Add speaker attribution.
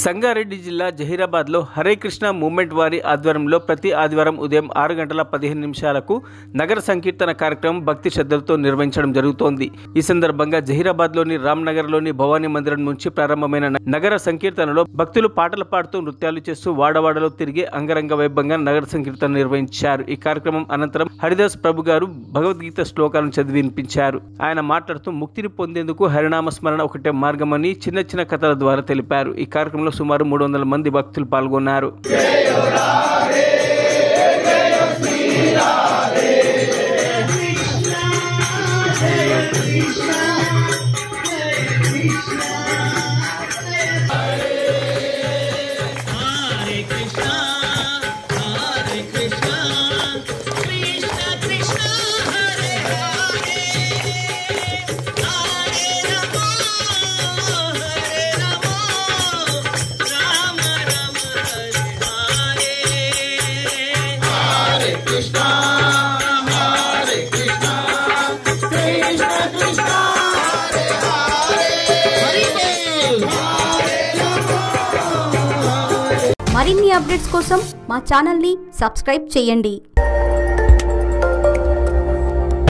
Speaker 1: సంగారెడ్డి జిల్లా జహీరాబాద్లో హరే కృష్ణ మూవ్మెంట్ వారి ఆధ్వర్యంలో ప్రతి ఆదివారం ఉదయం 6:15 నగర సంకీర్తన కార్యక్రమం భక్తి శ్రద్ధలతో నిర్వహించడం జరుగుతోంది। ఈ సందర్భంగా జహీరాబాద్లోని రామ్నగర్లోని భవానీ మందిరం నుంచి ప్రారంభమైన నగర సంకీర్తనలో భక్తులు పాటలు పాడుతూ నృత్యాలు చేస్తూ వాడవాడలో తిరిగి అంగరంగ వైభవంగా నగర సంకీర్తన నిర్వహించారు। ఈ కార్యక్రమం అనంతరం హరిదాస్ ప్రభు గారు భగవద్గీత శ్లోకాలను చదివి వినిపించారు। ఆయన మాట్లాడుతూ ముక్తిని పొందేందుకు హరినామ స్మరణ ఒకటే మార్గమని చిన్న చిన్న కథల ద్వారా తెలిపారు। ఈ కార్యక్రమంలో సుమారు 300 మంది భక్తులు పాల్గొన్నారు।
Speaker 2: మరిన్ని అప్డేట్స్ కోసం మా ఛానల్ ని సబ్స్క్రైబ్ చేయండి।